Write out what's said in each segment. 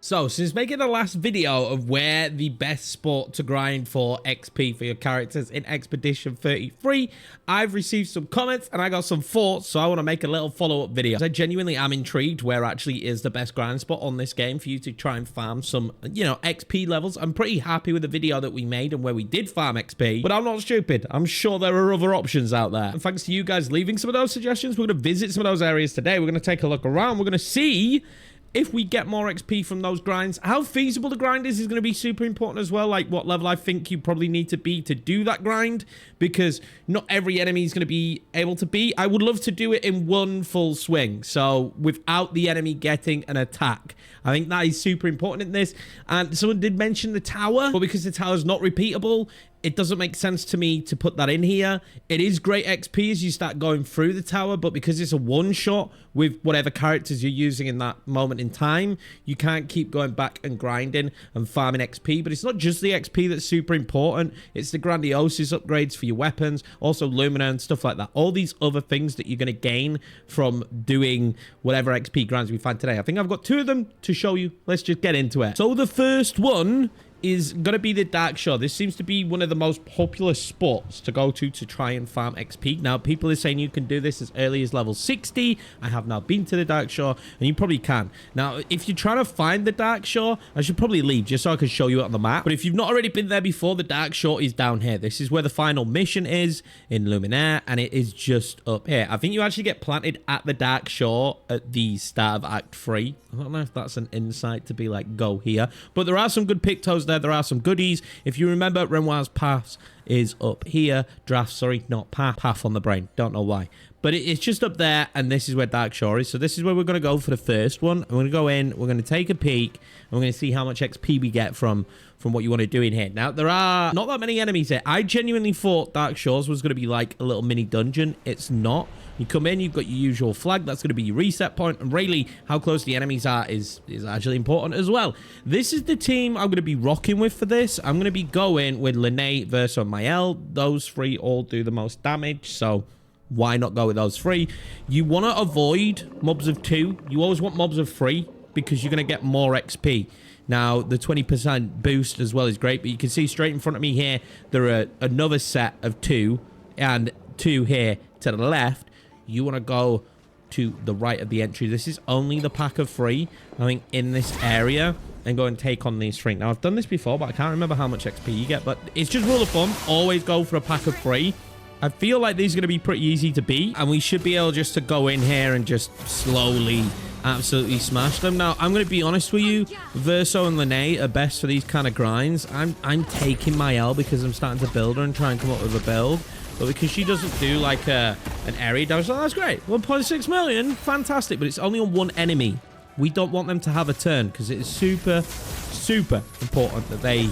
So, since making the last video of where the best spot to grind for XP for your characters in Expedition 33, I've received some comments and I got some thoughts, so I want to make a little follow-up video. I genuinely am intrigued where actually is the best grind spot on this game for you to try and farm some, XP levels. I'm pretty happy with the video that we made and where we did farm XP, but I'm not stupid. I'm sure there are other options out there. And thanks to you guys leaving some of those suggestions, we're going to visit some of those areas today. We're going to take a look around. We're going to see if we get more XP from those grinds. How feasible the grind is going to be super important as well. Like what level I think you probably need to be to do that grind, because not every enemy is going to be able to beat. I would love to do it in one full swing, so without the enemy getting an attack. I think that is super important in this. And someone did mention the tower, but because the tower is not repeatable, it doesn't make sense to me to put that in here. It is great XP as you start going through the tower, but because it's a one-shot with whatever characters you're using in that moment in time, you can't keep going back and grinding and farming XP. But it's not just the XP that's super important. It's the Grandiosis upgrades for your weapons, also Lumina and stuff like that. All these other things that you're going to gain from doing whatever XP grinds we find today. I think I've got two of them to show you. Let's just get into it. So the first one is going to be the Dark Shore. This seems to be one of the most popular spots to go to try and farm XP. Now, people are saying you can do this as early as level 60. I have now been to the Dark Shore, and you probably can. Now, if you're trying to find the Dark Shore, I should probably leave just so I can show you it on the map. But if you've not already been there before, the Dark Shore is down here. This is where the final mission is in Luminaire, and it is just up here. I think you actually get planted at the Dark Shore at the start of Act 3. I don't know if that's an insight to be like, go here. But there are some good pictos there. There are some goodies. If you remember, Renoir's Path is up here. Draft, sorry, not Path. Path on the brain. Don't know why. But it's just up there, and this is where Dark Shore is. So this is where we're going to go for the first one. I'm going to go in. We're going to take a peek, and we're going to see how much XP we get from what you want to do in here. Now, there are not that many enemies here. I genuinely thought Dark Shores was going to be like a little mini dungeon. It's not. You come in, you've got your usual flag. That's going to be your reset point. And really, how close the enemies are is actually important as well. This is the team I'm going to be rocking with for this. I'm going to be going with Lene, Verso, and Mael. Those three all do the most damage, so why not go with those three? You want to avoid mobs of 2. You always want mobs of 3 because you're going to get more XP. Now, the 20% boost as well is great, but you can see straight in front of me here, there are another set of 2 and 2 here to the left. You want to go to the right of the entry. This is only the pack of 3, I think, in this area, and go and take on these 3. Now, I've done this before, but I can't remember how much XP you get, but it's just rule of thumb. Always go for a pack of 3. I feel like these are going to be pretty easy to beat, and we should be able just to go in here and just slowly absolutely smash them. Now, I'm going to be honest with you, Verso and Lene are best for these kind of grinds. I'm taking Mael because I'm starting to build her and try and come up with a build. But because she doesn't do like an area damage, oh, that's great. 1.6 million, fantastic. But it's only on one enemy. We don't want them to have a turn because it is super, super important that they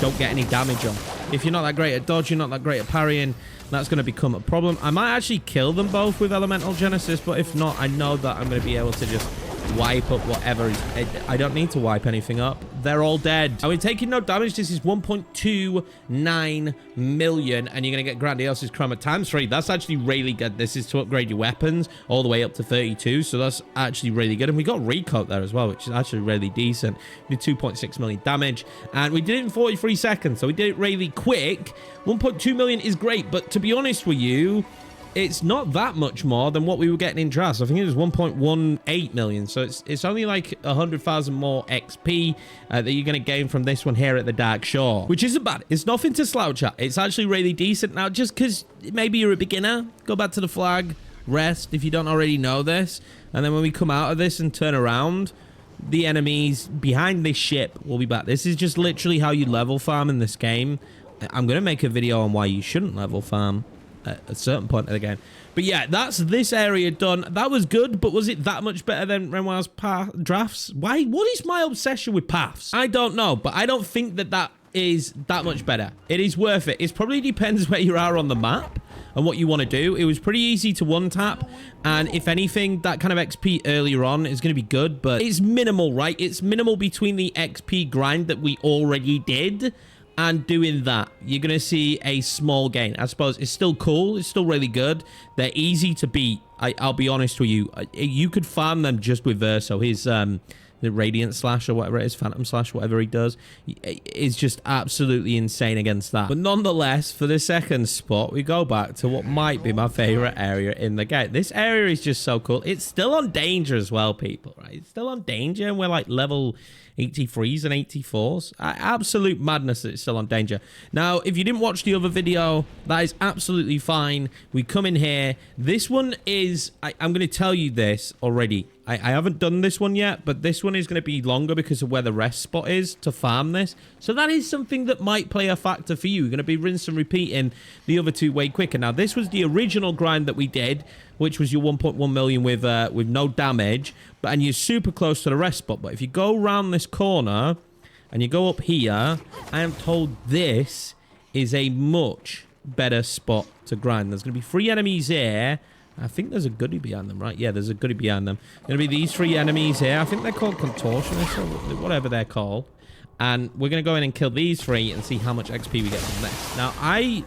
don't get any damage on. If you're not that great at dodge, you're not that great at parrying, that's going to become a problem. I might actually kill them both with Elemental Genesis, but if not, I know that I'm going to be able to just wipe up whatever is. I don't need to wipe anything up. They're all dead. Are we taking no damage? This is 1.29 million, and you're going to get Grandiosis Chroma times 3. That's actually really good. This is to upgrade your weapons all the way up to 32, so that's actually really good. And we got Recoat there as well, which is actually really decent. We did 2.6 million damage, and we did it in 43 seconds, so we did it really quick. 1.2 million is great, but to be honest with you, it's not that much more than what we were getting in drafts. I think it was 1.18 million. So it's only like 100,000 more XP that you're going to gain from this one here at the Dark Shore, which isn't bad. It's nothing to slouch at. It's actually really decent. Now, just because maybe you're a beginner, go back to the flag, rest if you don't already know this. And then when we come out of this and turn around, the enemies behind this ship will be back. This is just literally how you level farm in this game. I'm going to make a video on why you shouldn't level farm at a certain point of the game. But yeah, that's this area done. That was good, but was it that much better than Renoir's drafts? Why? What is my obsession with paths? I don't know, but I don't think that is that much better. It is worth it. It probably depends where you are on the map and what you want to do. It was pretty easy to one tap, and if anything, that kind of XP earlier on is going to be good, but it's minimal, right? It's minimal between the XP grind that we already did and doing that. You're going to see a small gain. I suppose it's still cool. It's still really good. They're easy to beat. I'll be honest with you. You could farm them just with Verso. His the Radiant Slash or whatever it is, Phantom Slash, whatever he does, is just absolutely insane against that. But nonetheless, for the second spot, we go back to what might be my favorite area in the game. This area is just so cool. It's still on danger as well, people, right? It's still on danger, and we're like level 83s and 84s. Absolute madness that it's still on danger. Now, if you didn't watch the other video, that is absolutely fine. We come in here. This one is, I'm going to tell you this already. I haven't done this one yet, but this one is going to be longer because of where the rest spot is to farm this. So that is something that might play a factor for you. You're going to be rinse and repeating the other two way quicker. Now, this was the original grind that we did, which was your 1.1 million with no damage, and you're super close to the rest spot. But if you go around this corner and you go up here, I am told this is a much better spot to grind. There's going to be 3 enemies here. I think there's a goodie behind them, right? Yeah, there's a goodie behind them. Going to be these 3 enemies here. I think they're called contortionists or whatever they're called. And we're going to go in and kill these 3 and see how much XP we get from this. Now, I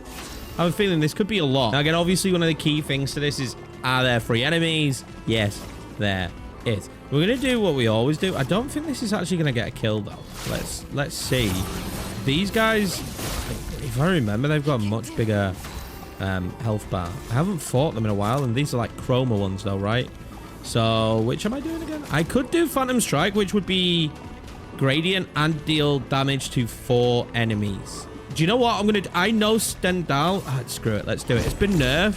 have a feeling this could be a lot. Now, again, obviously, one of the key things to this is, are there 3 enemies? Yes, there is. We're going to do what we always do. I don't think this is actually going to get a kill, though. Let's see. These guys, if I remember, they've got a much bigger health bar. I haven't fought them in a while, and these are like chroma ones, though, right? So, which am I doing again? I could do Phantom Strike, which would be gradient and deal damage to 4 enemies. Do you know what I'm going to do? I know Stendhal. Screw it. Let's do it. It's been nerfed.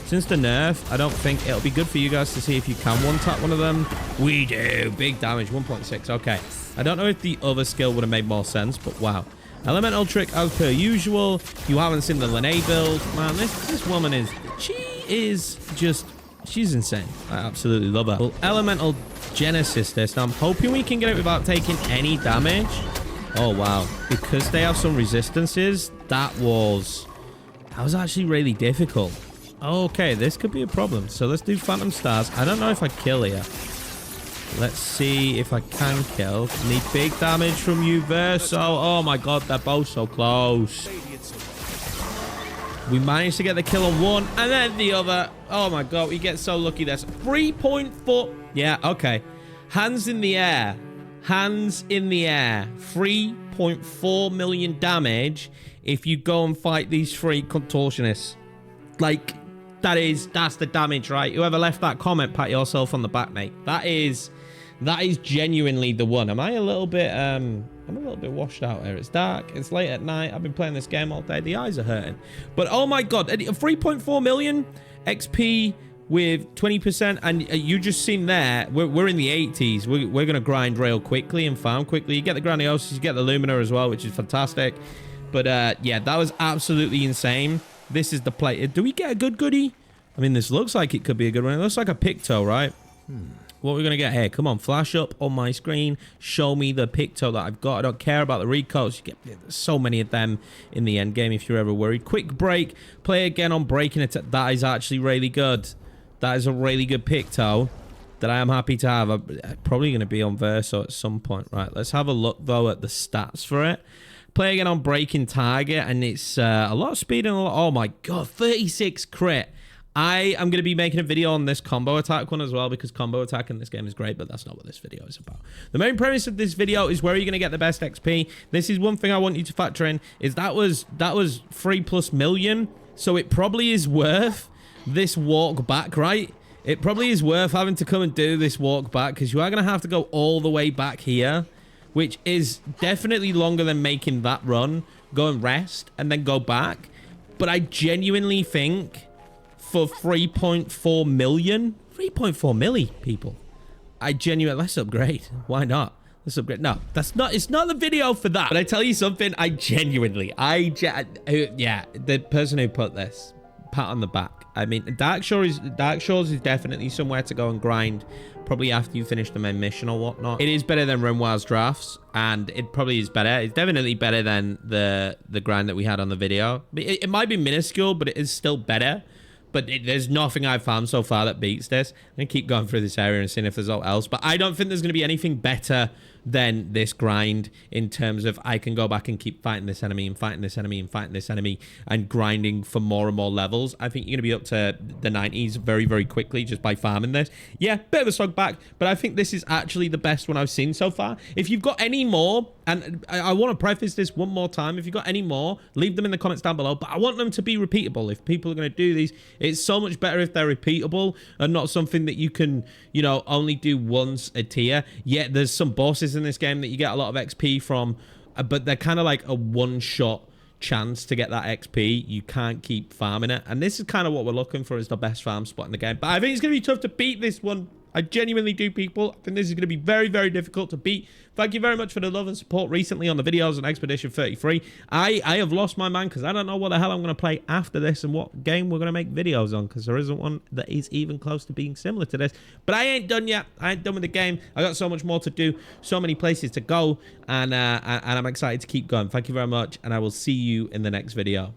Since the nerf, I don't think it'll be good for you guys to see if you can one-tap one of them. We do. Big damage. 1.6. Okay. I don't know if the other skill would have made more sense, but wow. Elemental trick as per usual. You haven't seen the Lene build. Man, this woman is... She's insane. I absolutely love her. Well, Elemental Genesis this. Now, I'm hoping we can get it without taking any damage. Oh, wow. Because they have some resistances, that was actually really difficult. Okay, this could be a problem. So let's do Phantom Stars. I don't know if I kill here. Let's see if I can kill. Need big damage from you, Verso. Oh my god, they're both so close. We managed to get the kill on one, and then the other. Oh my god, we get so lucky. That's 3.4. Yeah, okay. Hands in the air. Hands in the air. 3.4 million damage if you go and fight these 3 contortionists. Like, that's the damage, right? Whoever left that comment, pat yourself on the back, mate. That is genuinely the one. Am I a little bit I'm a little bit washed out here. It's dark, it's late at night, I've been playing this game all day, the eyes are hurting. But oh my god, 3.4 million XP with 20%, and you just seen there, we're in the 80s. We're gonna grind real quickly and farm quickly. You get the Graniosis, you get the Lumina as well, which is fantastic. But yeah, that was absolutely insane. This is the play. Do we get a good goodie? I mean, this looks like it could be a good one. It looks like a Picto, right? What are we going to get here? Come on, flash up on my screen. Show me the Picto that I've got. I don't care about the recoats. You get so many of them in the end game if you're ever worried. Quick break. Play again on breaking it. That is actually really good. That is a really good Picto that I am happy to have. I'm probably going to be on Verso at some point. Right, let's have a look, though, at the stats for it. Play again on breaking target, and it's a lot of speed and a lot... Oh my god, 36 crit. I am going to be making a video on this combo attack one as well, because combo attack in this game is great, but that's not what this video is about. The main premise of this video is where are you going to get the best XP. This is one thing I want you to factor in, is that was 3+ million, so it probably is worth this walk back, right? It probably is worth having to come and do this walk back, because you are going to have to go all the way back here, which is definitely longer than making that run, go and rest, and then go back. But I genuinely think for 3.4 million, 3.4 milli, people, let's upgrade. Why not? Let's upgrade. No, it's not the video for that. But I tell you something, yeah, the person who put this, pat on the back. I mean, Dark Shores is definitely somewhere to go and grind, probably after you finish the main mission or whatnot. It is better than Renoir's drafts, and it probably is better. It's definitely better than the grind that we had on the video. It might be minuscule, but it is still better. But there's nothing I've found so far that beats this. I'm going to keep going through this area and seeing if there's all else. But I don't think there's going to be anything better than this grind in terms of I can go back and keep fighting this enemy and fighting this enemy and fighting this enemy and grinding for more and more levels. I think you're going to be up to the 90s very, very quickly just by farming this. Yeah, bit of a slog back, but I think this is actually the best one I've seen so far. If you've got any more, and I want to preface this one more time, if you've got any more, leave them in the comments down below, but I want them to be repeatable. If people are going to do these, it's so much better if they're repeatable and not something that you can, you know, only do once a tier. Yeah, there's some bosses in this game that you get a lot of XP from, but they're kind of like a one-shot chance to get that XP. You can't keep farming it, and this is kind of what we're looking for, is the best farm spot in the game. But I think it's going to be tough to beat this one. I genuinely do, people. I think this is going to be very, very difficult to beat. Thank you very much for the love and support recently on the videos on Expedition 33. I have lost my mind because I don't know what the hell I'm going to play after this and what game we're going to make videos on, because there isn't one that is even close to being similar to this. But I ain't done yet. I ain't done with the game. I got so much more to do, so many places to go, and I'm excited to keep going. Thank you very much, and I will see you in the next video.